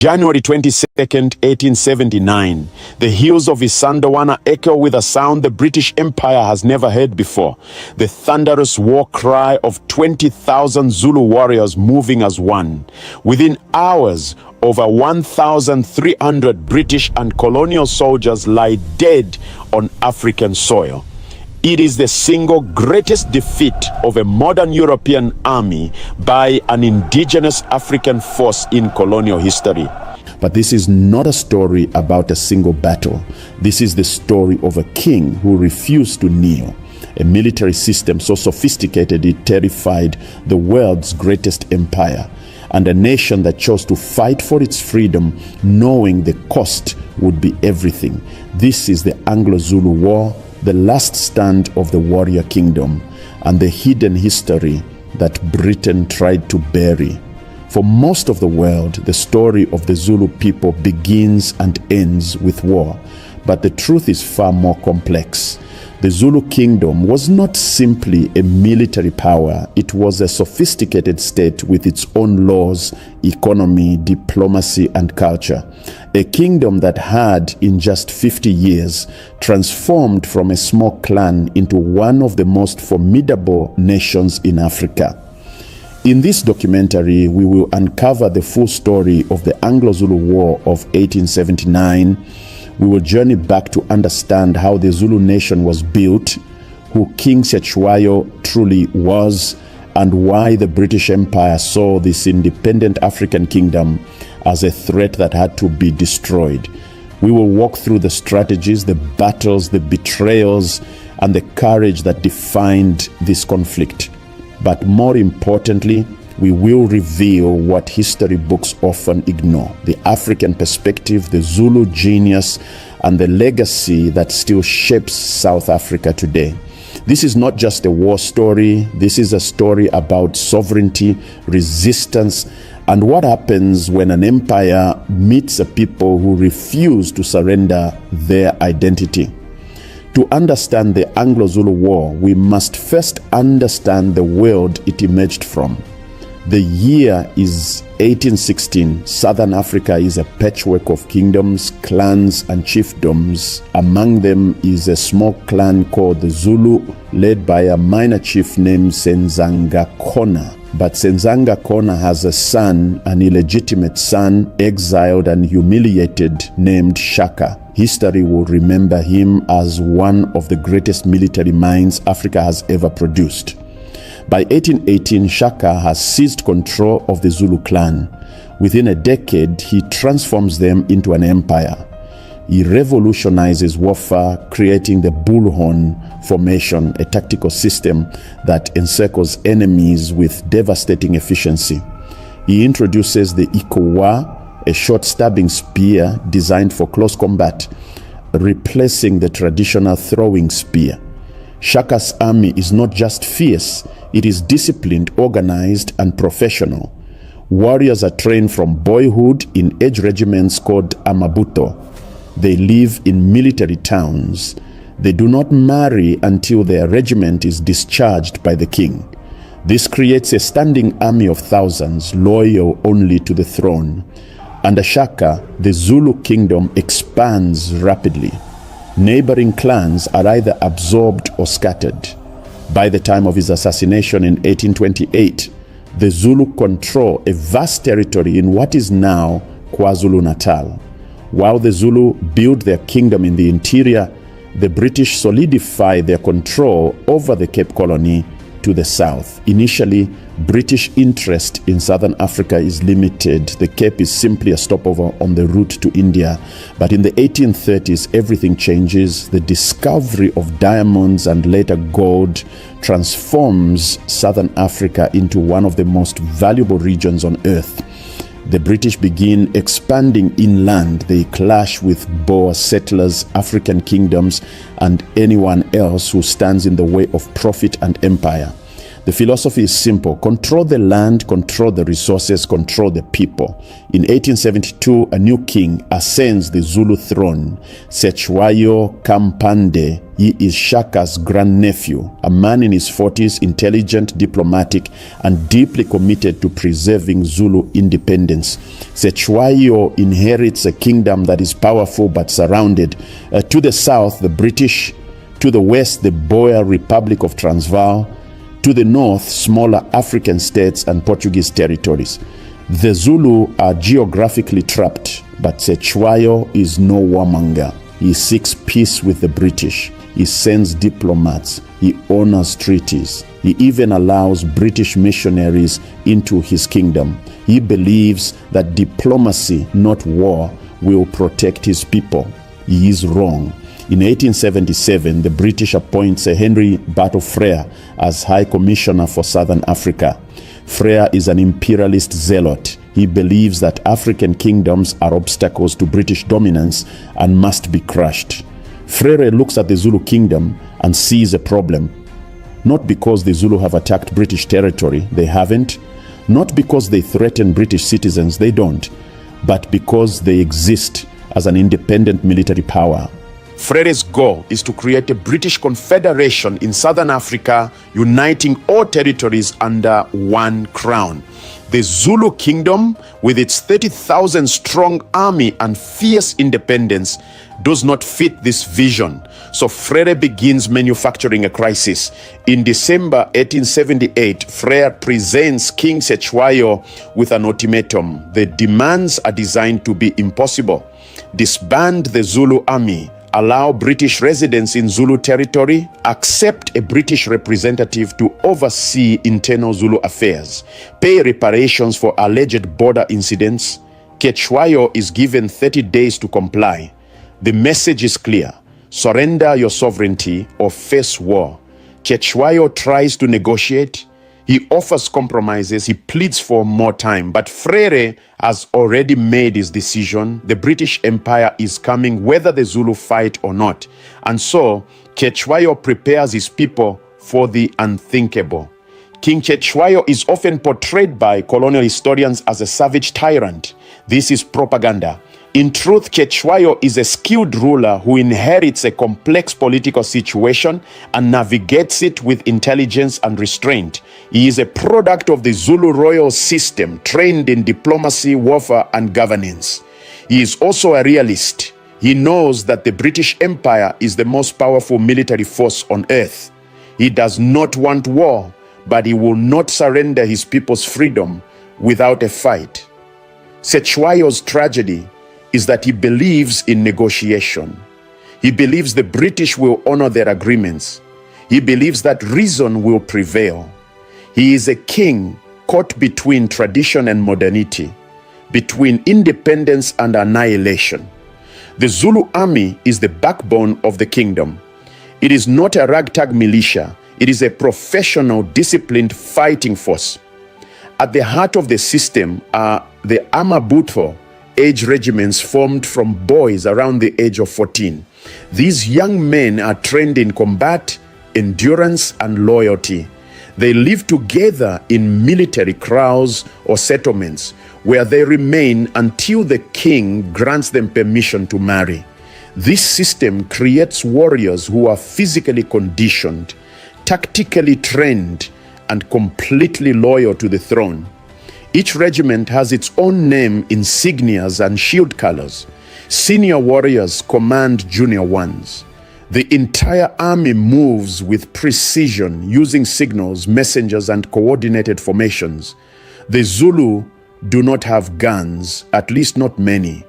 January 22nd, 1879, the hills of Isandlwana echo with a sound the British Empire has never heard before. The thunderous war cry of 20,000 Zulu warriors moving as one. Within hours, over 1,300 British and colonial soldiers lie dead on African soil. It is the single greatest defeat of a modern European army by an indigenous African force in colonial history. But this is not a story about a single battle. This is the story of a king who refused to kneel, a military system so sophisticated it terrified the world's greatest empire, and a nation that chose to fight for its freedom, knowing the cost would be everything. This is the Anglo-Zulu War, the last stand of the warrior kingdom, and the hidden history that Britain tried to bury. For most of the world, the story of the Zulu people begins and ends with war, but the truth is far more complex. The Zulu kingdom was not simply a military power. It was a sophisticated state with its own laws, economy, diplomacy, and culture. A kingdom that had, in just 50 years, transformed from a small clan into one of the most formidable nations in Africa. In this documentary, we will uncover the full story of the Anglo-Zulu War of 1879. We will journey back to understand how the Zulu nation was built, who King Cetshwayo truly was, and why the British Empire saw this independent African kingdom as a threat that had to be destroyed. We will walk through the strategies, the battles, the betrayals, and the courage that defined this conflict. But more importantly, we will reveal what history books often ignore: the African perspective, the Zulu genius, and the legacy that still shapes South Africa today. This is not just a war story. This is a story about sovereignty, resistance, and what happens when an empire meets a people who refuse to surrender their identity. To understand the Anglo-Zulu War, we must first understand the world it emerged from. The year is 1816. Southern Africa is a patchwork of kingdoms, clans, and chiefdoms. Among them is a small clan called the Zulu, led by a minor chief named Senzangakona. But Senzangakona has a son, an illegitimate son, exiled and humiliated, named Shaka. History will remember him as one of the greatest military minds Africa has ever produced. By 1818, Shaka has seized control of the Zulu clan. Within a decade, he transforms them into an empire. He revolutionizes warfare, creating the bullhorn formation, a tactical system that encircles enemies with devastating efficiency. He introduces the ikowa, a short stabbing spear designed for close combat, replacing the traditional throwing spear. Shaka's army is not just fierce, it is disciplined, organized, and professional. Warriors are trained from boyhood in age regiments called amabuto. They live in military towns. They do not marry until their regiment is discharged by the king. This creates a standing army of thousands, loyal only to the throne. Under Shaka, the Zulu kingdom expands rapidly. Neighboring clans are either absorbed or scattered. By the time of his assassination in 1828, the Zulu control a vast territory in what is now KwaZulu-Natal. While the Zulu build their kingdom in the interior, the British solidify their control over the Cape Colony to the south. Initially, British interest in Southern Africa is limited. The Cape is simply a stopover on the route to India. But in the 1830s, everything changes. The discovery of diamonds and later gold transforms Southern Africa into one of the most valuable regions on earth. The British begin expanding inland. They clash with Boer settlers, African kingdoms, and anyone else who stands in the way of profit and empire. The philosophy is simple: control the land, control the resources, control the people. In 1872, a new king ascends the Zulu throne, Cetshwayo Kampande. He is Shaka's grandnephew, a man in his 40s, intelligent, diplomatic, and deeply committed to preserving Zulu independence. Cetshwayo inherits a kingdom that is powerful but surrounded. To the south, the British; to the west, the Boer Republic of Transvaal; to the north, smaller African states and Portuguese territories. The Zulu are geographically trapped, but Cetshwayo is no warmonger. He seeks peace with the British. He sends diplomats. He honors treaties. He even allows British missionaries into his kingdom. He believes that diplomacy, not war, will protect his people. He is wrong. In 1877, the British appoints Henry Battle Frere as High Commissioner for Southern Africa. Frere is an imperialist zealot. He believes that African kingdoms are obstacles to British dominance and must be crushed. Frere looks at the Zulu kingdom and sees a problem. Not because the Zulu have attacked British territory, they haven't. Not because they threaten British citizens, they don't. But because they exist as an independent military power. Frere's goal is to create a British Confederation in Southern Africa, uniting all territories under one crown. The Zulu Kingdom, with its 30,000 strong army and fierce independence, does not fit this vision. So Frere begins manufacturing a crisis. In December 1878, Frere presents King Cetshwayo with an ultimatum. The demands are designed to be impossible. Disband the Zulu army, allow British residents in Zulu territory, accept a British representative to oversee internal Zulu affairs, pay reparations for alleged border incidents. Cetshwayo is given 30 days to comply. The message is clear: surrender your sovereignty or face war. Cetshwayo tries to negotiate. He offers compromises. He pleads for more time. But Frere has already made his decision. The British Empire is coming whether the Zulu fight or not. And so Cetshwayo prepares his people for the unthinkable. King Cetshwayo is often portrayed by colonial historians as a savage tyrant. This is propaganda. In truth, Cetshwayo is a skilled ruler who inherits a complex political situation and navigates it with intelligence and restraint. He is a product of the Zulu royal system, trained in diplomacy, warfare, and governance. He is also a realist. He knows that the British Empire is the most powerful military force on earth. He does not want war, but he will not surrender his people's freedom without a fight. Cetshwayo's tragedy is that he believes in negotiation. He believes the British will honor their agreements. He believes that reason will prevail. He is a king caught between tradition and modernity, between independence and annihilation. The Zulu army is the backbone of the kingdom. It is not a ragtag militia. It is a professional, disciplined fighting force. At the heart of the system are the Amabutho age regiments formed from boys around the age of 14. These young men are trained in combat, endurance, and loyalty. They live together in military kraals or settlements where they remain until the king grants them permission to marry. This system creates warriors who are physically conditioned, tactically trained, and completely loyal to the throne. Each regiment has its own name, insignias, and shield colors. Senior warriors command junior ones. The entire army moves with precision, using signals, messengers, and coordinated formations. The Zulu do not have guns, at least not many.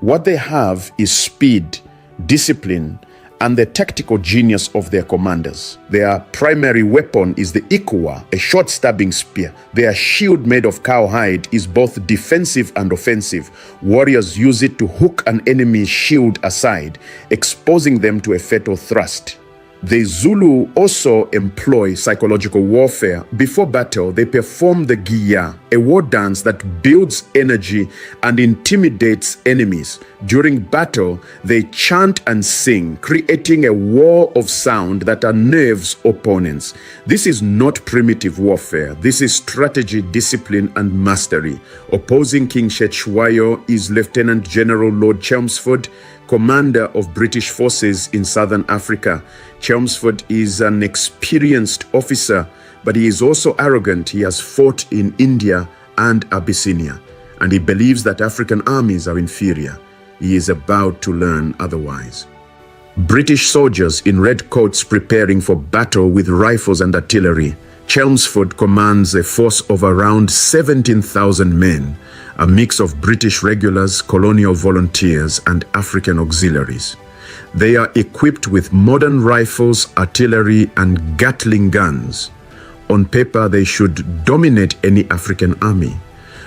What they have is speed, discipline, and the tactical genius of their commanders. Their primary weapon is the ikuwa, a short stabbing spear. Their shield made of cowhide is both defensive and offensive. Warriors use it to hook an enemy's shield aside, exposing them to a fatal thrust. The Zulu also employ psychological warfare. Before battle, they perform the giya, a war dance that builds energy and intimidates enemies. During battle, they chant and sing, creating a wall of sound that unnerves opponents. This is not primitive warfare. This is strategy, discipline, and mastery. Opposing King Cetshwayo is Lieutenant General Lord Chelmsford, commander of British forces in Southern Africa. Chelmsford is an experienced officer, but he is also arrogant. He has fought in India and Abyssinia, and he believes that African armies are inferior. He is about to learn otherwise. British soldiers in red coats preparing for battle with rifles and artillery. Chelmsford commands a force of around 17,000 men, a mix of British regulars, colonial volunteers, and African auxiliaries. They are equipped with modern rifles, artillery, and Gatling guns. On paper, they should dominate any African army.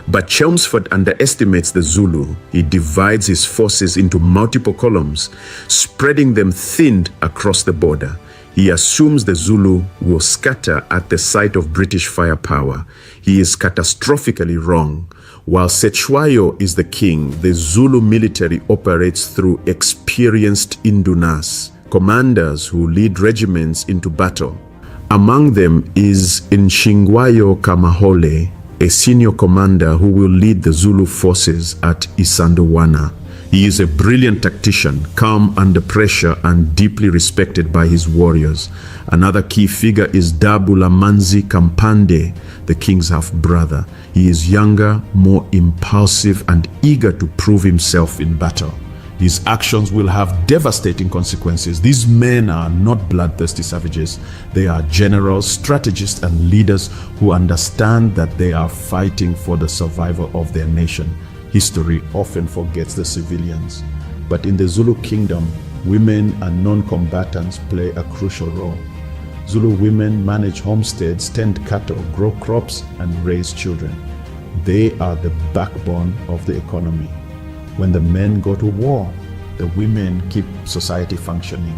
But Chelmsford underestimates the Zulu. He divides his forces into multiple columns, spreading them thin across the border. He assumes the Zulu will scatter at the sight of British firepower. He is catastrophically wrong. While Cetshwayo is the king, the Zulu military operates through experienced indunas, commanders who lead regiments into battle. Among them is Nshingwayo Kamahole, a senior commander who will lead the Zulu forces at Isandlwana. He is a brilliant tactician, calm under pressure and deeply respected by his warriors. Another key figure is Dabulamanzi Kampande, the king's half-brother. He is younger, more impulsive, and eager to prove himself in battle. His actions will have devastating consequences. These men are not bloodthirsty savages. They are generals, strategists, and leaders who understand that they are fighting for the survival of their nation. History often forgets the civilians, but in the Zulu kingdom, women and non-combatants play a crucial role. Zulu women manage homesteads, tend cattle, grow crops, and raise children. They are the backbone of the economy. When the men go to war, the women keep society functioning.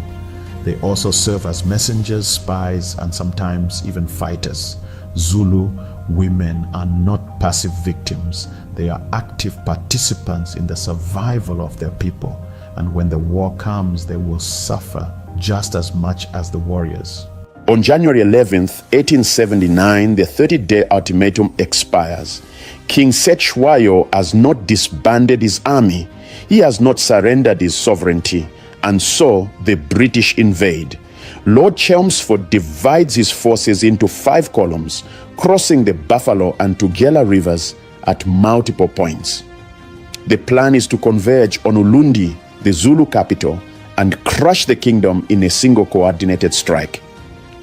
They also serve as messengers, spies, and sometimes even fighters. Zulu women are not passive victims. They are active participants in the survival of their people. And when the war comes, they will suffer just as much as the warriors. On January 11th, 1879, the 30-day ultimatum expires. King Cetshwayo has not disbanded his army. He has not surrendered his sovereignty. And so the British invade. Lord Chelmsford divides his forces into 5 columns, crossing the Buffalo and Tugela rivers at multiple points. The plan is to converge on Ulundi, the Zulu capital, and crush the kingdom in a single coordinated strike.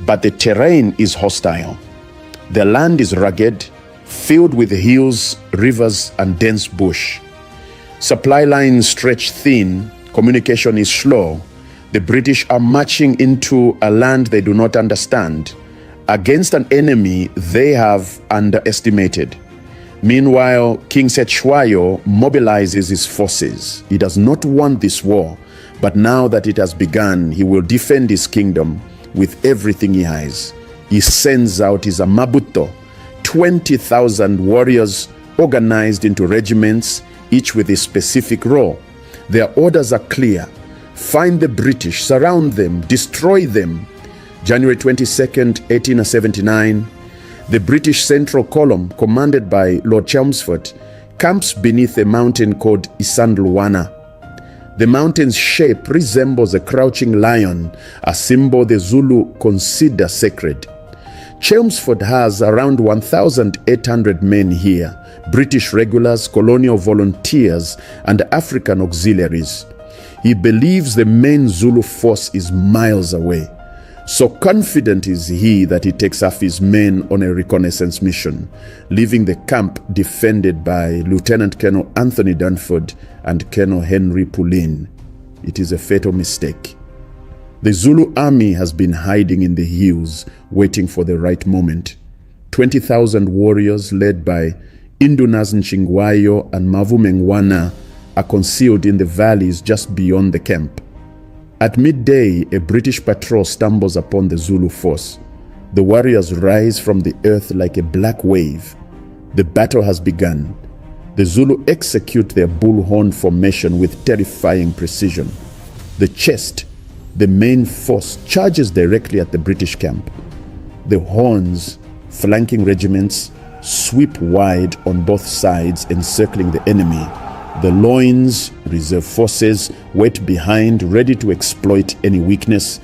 But the terrain is hostile. The land is rugged, filled with hills, rivers, and dense bush. Supply lines stretch thin, communication is slow. The British are marching into a land they do not understand, against an enemy they have underestimated. Meanwhile, King Cetshwayo mobilizes his forces. He does not want this war, but now that it has begun, he will defend his kingdom with everything he has. He sends out his Amabuto, 20,000 warriors organized into regiments, each with a specific role. Their orders are clear. Find the British, surround them, destroy them. January 22nd, 1879, the British Central Column, commanded by Lord Chelmsford, camps beneath a mountain called Isandlwana. The mountain's shape resembles a crouching lion, a symbol the Zulu consider sacred. Chelmsford has around 1,800 men here, British regulars, colonial volunteers, and African auxiliaries. He believes the main Zulu force is miles away. So confident is he that he takes off his men on a reconnaissance mission, leaving the camp defended by Lieutenant Colonel Anthony Dunford and Colonel Henry Pulin. It is a fatal mistake. The Zulu army has been hiding in the hills, waiting for the right moment. 20,000 warriors led by Indunas Nshingwayo and Mavumengwana are concealed in the valleys just beyond the camp. At midday, a British patrol stumbles upon the Zulu force. The warriors rise from the earth like a black wave. The battle has begun. The Zulu execute their bullhorn formation with terrifying precision. The chest, the main force, charges directly at the British camp. The horns, flanking regiments, sweep wide on both sides, encircling the enemy. The loins, reserve forces, wait behind, ready to exploit any weakness.